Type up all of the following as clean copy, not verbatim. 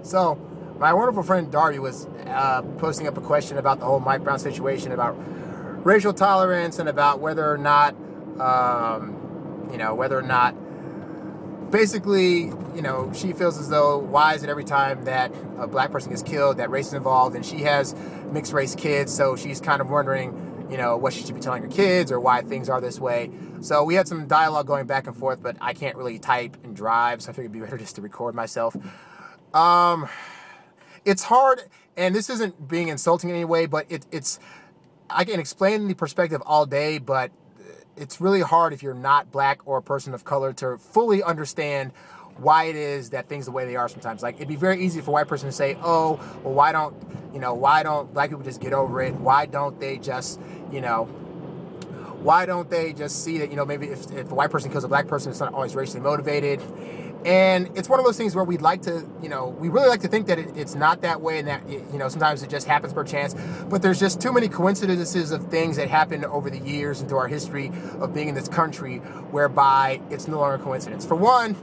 So, my wonderful friend Darby was posting up a question about the whole Mike Brown situation, about racial tolerance, and about whether or not, whether or not, basically, she feels as though why is it every time that a black person gets killed that race is involved, and she has mixed race kids, so she's kind of wondering, what she should be telling her kids or why things are this way. So we had some dialogue going back and forth, but I can't really type and drive, so I figured it'd be better just to record myself. Um, it's hard, and this isn't being insulting in any way, but it's I can explain the perspective all day, but it's really hard if you're not black or a person of color to fully understand why it is that things are the way they are sometimes. Like, it'd be very easy for a white person to say, oh, well, why don't black people just get over it? Why don't they just, why don't they just see that, maybe if a white person kills a black person, it's not always racially motivated. And it's one of those things where we'd like to, we really like to think that it's not that way, and that, sometimes it just happens per chance. But there's just too many coincidences of things that happen over the years and through our history of being in this country whereby it's no longer a coincidence. For one,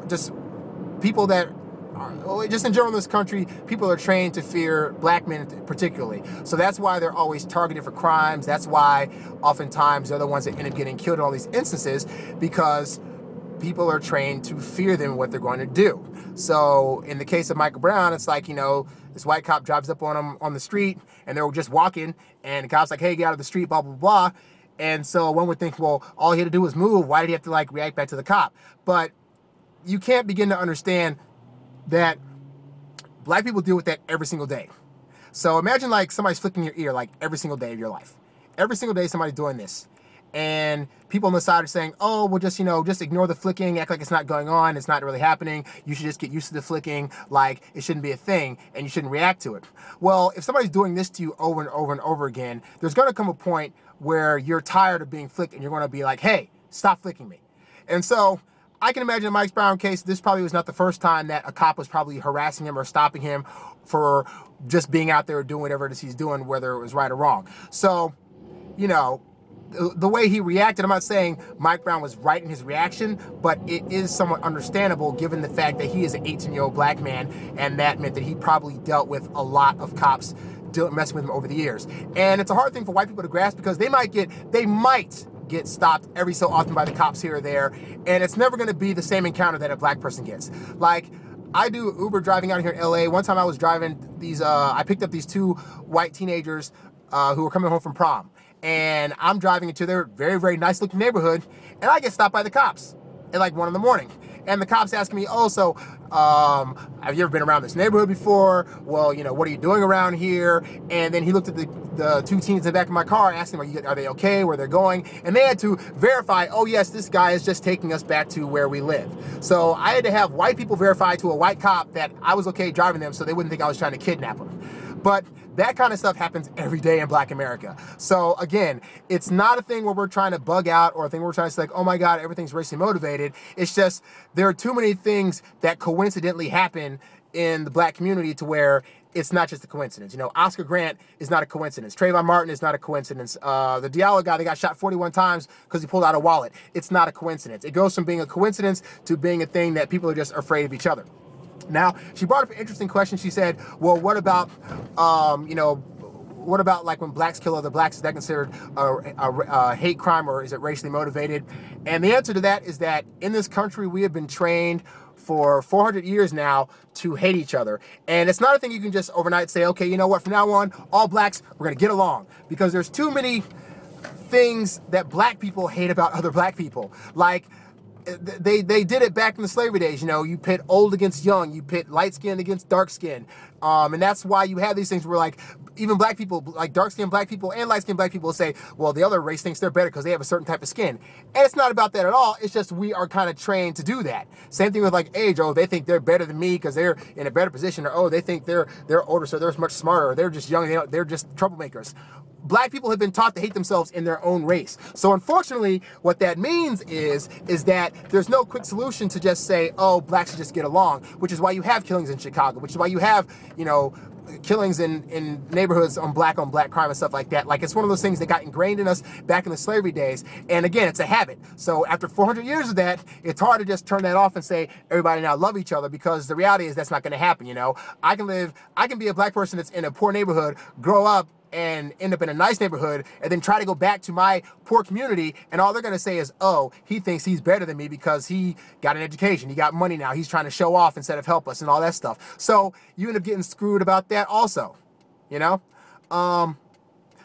just people that just in general in this country, people are trained to fear black men particularly. So that's why they're always targeted for crimes. That's why oftentimes they're the ones that end up getting killed in all these instances, because people are trained to fear them, what they're going to do. So in the case of Michael Brown, it's like, this white cop drives up on him on the street, and they're just walking, and the cop's like, hey, get out of the street, blah, blah, blah. And so one would think, well, all he had to do was move. Why did he have to react back to the cop? But you can't begin to understand that black people deal with that every single day. So imagine somebody's flicking your ear every single day of your life. Every single day somebody's doing this. And people on the side are saying, oh, well, just ignore the flicking, act like it's not going on, it's not really happening, you should just get used to the flicking, it shouldn't be a thing, and you shouldn't react to it. Well, if somebody's doing this to you over and over and over again, there's gonna come a point where you're tired of being flicked, and you're gonna be like, hey, stop flicking me. And so, I can imagine in Mike Brown's case, this probably was not the first time that a cop was probably harassing him or stopping him for just being out there doing whatever it is he's doing, whether it was right or wrong. So, the way he reacted, I'm not saying Mike Brown was right in his reaction, but it is somewhat understandable given the fact that he is an 18-year-old black man, and that meant that he probably dealt with a lot of cops messing with him over the years. And it's a hard thing for white people to grasp, because they might get stopped every so often by the cops here or there, and it's never going to be the same encounter that a black person gets. I do Uber driving out here in LA. One time I was driving I picked up these two white teenagers who were coming home from prom. And I'm driving into their very, very nice looking neighborhood, and I get stopped by the cops at 1 in the morning. And the cops asking me, oh, so have you ever been around this neighborhood before? Well, what are you doing around here? And then he looked at the two teens in the back of my car, asking them, are they okay, where they're going? And they had to verify, oh yes, this guy is just taking us back to where we live. So I had to have white people verify to a white cop that I was okay driving them, so they wouldn't think I was trying to kidnap them. But that kind of stuff happens every day in black America. So again, it's not a thing where we're trying to bug out, or a thing where we're trying to say oh my God, everything's racially motivated. It's just, there are too many things that coincidentally happen in the black community to where it's not just a coincidence. Oscar Grant is not a coincidence. Trayvon Martin is not a coincidence. The Diallo guy, they got shot 41 times because he pulled out a wallet. It's not a coincidence. It goes from being a coincidence to being a thing that people are just afraid of each other. Now, she brought up an interesting question. She said, well, what about, when blacks kill other blacks? Is that considered a hate crime, or is it racially motivated? And the answer to that is that in this country, we have been trained for 400 years now to hate each other. And it's not a thing you can just overnight say, okay, you know what, from now on, all blacks, we're going to get along. Because there's too many things that black people hate about other black people. They did it back in the slavery days. You pit old against young, you pit light skin against dark skin, and that's why you have these things where even black people, dark skinned black people and light skinned black people, say, well, the other race thinks they're better because they have a certain type of skin. And it's not about that at all. It's just we are kind of trained to do that. Same thing with age. Oh, they think they're better than me because they're in a better position, or oh, they think they're older, so they're much smarter, or they're just young, they're just troublemakers. black people have been taught to hate themselves in their own race. So unfortunately, what that means is that there's no quick solution to just say, oh, blacks should just get along, which is why you have killings in Chicago, which is why you have, you know, killings in neighborhoods on black crime and stuff like that. Like, it's one of those things that got ingrained in us back in the slavery days. And again, it's a habit. So after 400 years of that, it's hard to just turn that off and say everybody now love each other, because the reality is that's not going to happen. You know, I can be a black person that's in a poor neighborhood, grow up and end up in a nice neighborhood, and then try to go back to my poor community, and all they're going to say is, oh, he thinks he's better than me because he got an education, he got money now, he's trying to show off instead of help us, and all that stuff. So you end up getting screwed about that also, you know?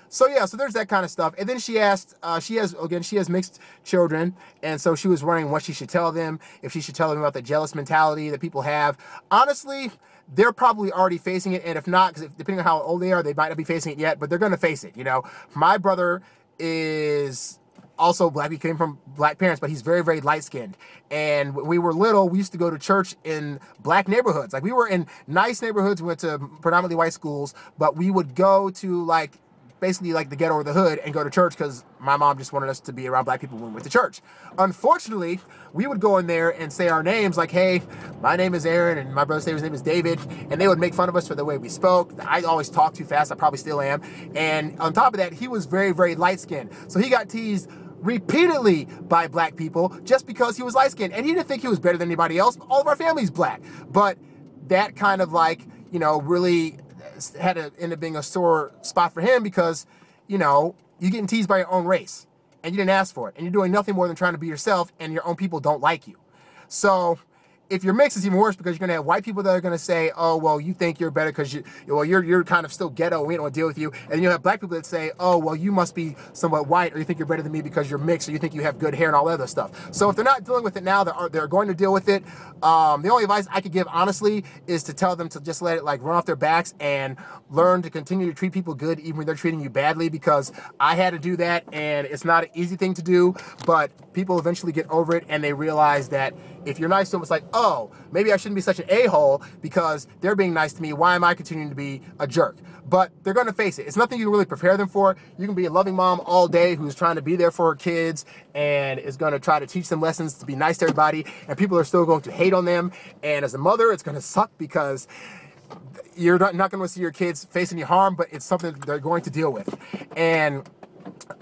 So yeah, so there's that kind of stuff. And then she asked, she has mixed children, and so she was wondering what she should tell them, if she should tell them about the jealous mentality that people have. Honestly, they're probably already facing it, and if not, because depending on how old they are, they might not be facing it yet, but they're going to face it, you know. My brother is also black. He came from black parents, but he's very, very light-skinned. And when we were little, we used to go to church in black neighborhoods. Like, we were in nice neighborhoods, we went to predominantly white schools, but we would go to, like, basically like the ghetto or the hood and go to church because my mom just wanted us to be around black people when we went to church. Unfortunately, we would go in there and say our names, like, hey, my name is Aaron and my brother's name is David, and they would make fun of us for the way we spoke. I always talked too fast. I probably still am. And on top of that, he was very, very light-skinned. So he got teased repeatedly by black people just because he was light-skinned. And he didn't think he was better than anybody else. All of our family's black. But that kind of, like, you know, really had to end up being a sore spot for him, because, you know, you're getting teased by your own race and you didn't ask for it, and you're doing nothing more than trying to be yourself, and your own people don't like you. So if you're mixed, it's even worse, because you're going to have white people that are going to say, oh, well, you think you're better because you're kind of still ghetto, we don't want to deal with you. And you'll have black people that say, oh, well, you must be somewhat white, or you think you're better than me because you're mixed, or you think you have good hair and all that other stuff. So if they're not dealing with it now, they're going to deal with it. The only advice I could give, honestly, is to tell them to just let it, like, run off their backs and learn to continue to treat people good even when they're treating you badly, because I had to do that, and it's not an easy thing to do, but people eventually get over it, and they realize that if you're nice to them, it's like, oh, maybe I shouldn't be such an a-hole because they're being nice to me. Why am I continuing to be a jerk? But they're going to face it. It's nothing you can really prepare them for. You can be a loving mom all day who's trying to be there for her kids and is going to try to teach them lessons to be nice to everybody, and people are still going to hate on them. And as a mother, it's going to suck because you're not going to see your kids face any harm, but it's something that they're going to deal with. And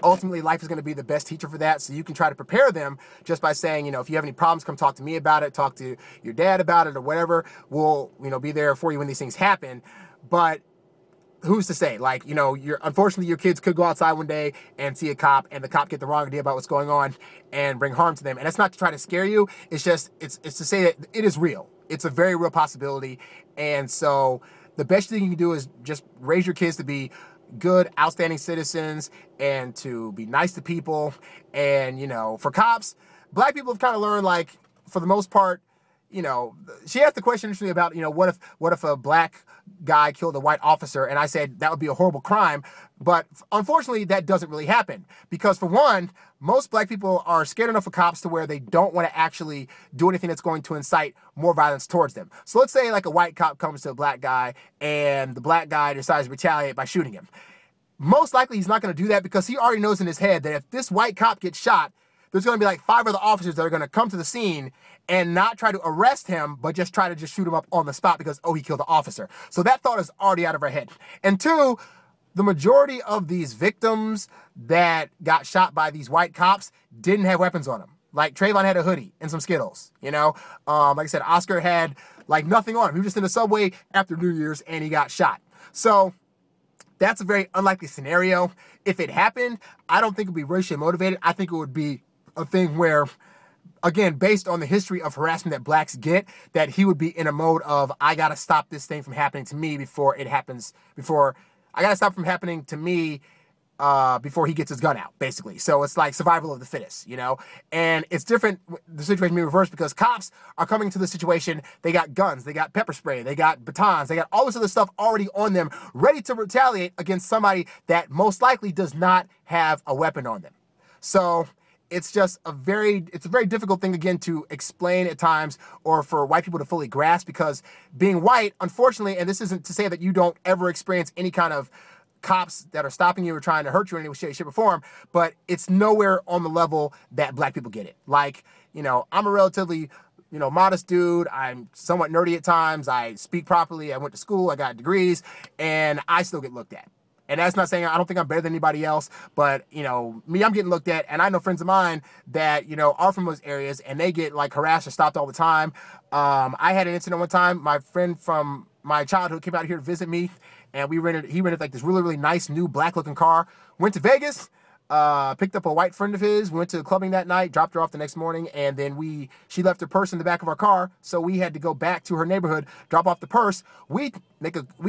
ultimately, life is going to be the best teacher for that. So you can try to prepare them just by saying, you know, if you have any problems, come talk to me about it, talk to your dad about it, or whatever. We'll, you know, be there for you when these things happen. But who's to say? Like, you know, unfortunately, your kids could go outside one day and see a cop, and the cop get the wrong idea about what's going on and bring harm to them. And that's not to try to scare you. It's just, it's to say that it is real. It's a very real possibility. And so the best thing you can do is just raise your kids to be good, outstanding citizens, and to be nice to people. And, you know, for cops, black people have kind of learned, like, for the most part, you know, she asked the question initially about, you know, what if a black guy killed a white officer, and I said that would be a horrible crime. But unfortunately, that doesn't really happen, because for one, most black people are scared enough of cops to where they don't want to actually do anything that's going to incite more violence towards them. So let's say, like, a white cop comes to a black guy and the black guy decides to retaliate by shooting him. Most likely he's not going to do that, because he already knows in his head that if this white cop gets shot, there's going to be like 5 other officers that are going to come to the scene and not try to arrest him, but just try to just shoot him up on the spot because, oh, he killed the officer. So that thought is already out of our head. And two, the majority of these victims that got shot by these white cops didn't have weapons on them. Like, Trayvon had a hoodie and some Skittles, you know? Like I said, Oscar had, like, nothing on him. He was just in the subway after New Year's and he got shot. So that's a very unlikely scenario. If it happened, I don't think it would be racially motivated. I think it would be a thing where, again, based on the history of harassment that blacks get, that he would be in a mode of, I got to stop this thing from happening to me before it happens, I got to stop from happening to me before he gets his gun out, basically. So it's like survival of the fittest, you know? And it's different, the situation being reversed, because cops are coming to the situation, they got guns, they got pepper spray, they got batons, they got all this other stuff already on them, ready to retaliate against somebody that most likely does not have a weapon on them. So it's just a very difficult thing, again, to explain at times, or for white people to fully grasp, because being white, unfortunately, and this isn't to say that you don't ever experience any kind of cops that are stopping you or trying to hurt you in any way, shape, or form, but it's nowhere on the level that black people get it. Like, you know, I'm a relatively, you know, modest dude. I'm somewhat nerdy at times. I speak properly. I went to school. I got degrees, and I still get looked at. And that's not saying I don't think I'm better than anybody else, but, you know, me, I'm getting looked at. And I know friends of mine that, you know, are from those areas, and they get, like, harassed or stopped all the time. I had an incident one time. My friend from my childhood came out here to visit me, and he rented like this really, really nice new black-looking car. Went to Vegas, picked up a white friend of his, went to clubbing that night, dropped her off the next morning, and then she left her purse in the back of our car, so we had to go back to her neighborhood, drop off the purse. We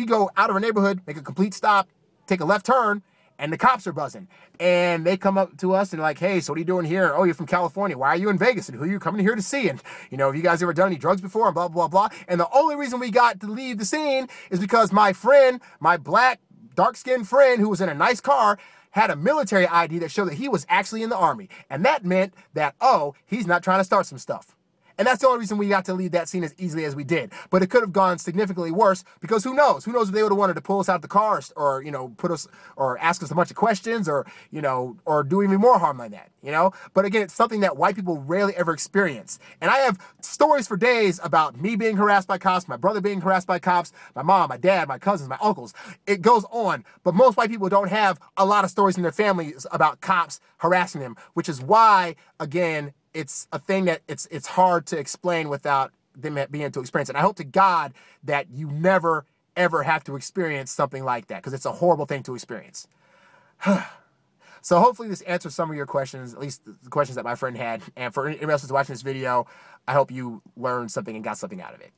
go out of our neighborhood, make a complete stop, take a left turn, and the cops are buzzing. And they come up to us and like, hey, so what are you doing here? Oh, you're from California. Why are you in Vegas? And who are you coming here to see? And, you know, have you guys ever done any drugs before? And blah, blah, blah. And the only reason we got to leave the scene is because my friend, my black, dark-skinned friend who was in a nice car, had a military ID that showed that he was actually in the Army. And that meant that, oh, he's not trying to start some stuff. And that's the only reason we got to leave that scene as easily as we did. But it could have gone significantly worse, because who knows? Who knows if they would have wanted to pull us out of the car, or, you know, put us, or ask us a bunch of questions, or, you know, or do even more harm like that, you know? But again, it's something that white people rarely ever experience. And I have stories for days about me being harassed by cops, my brother being harassed by cops, my mom, my dad, my cousins, my uncles. It goes on. But most white people don't have a lot of stories in their families about cops harassing them, which is why, again, it's a thing that it's hard to explain without them being able to experience it. And I hope to God that you never, ever have to experience something like that, because it's a horrible thing to experience. So hopefully this answers some of your questions, at least the questions that my friend had. And for anyone else who's watching this video, I hope you learned something and got something out of it.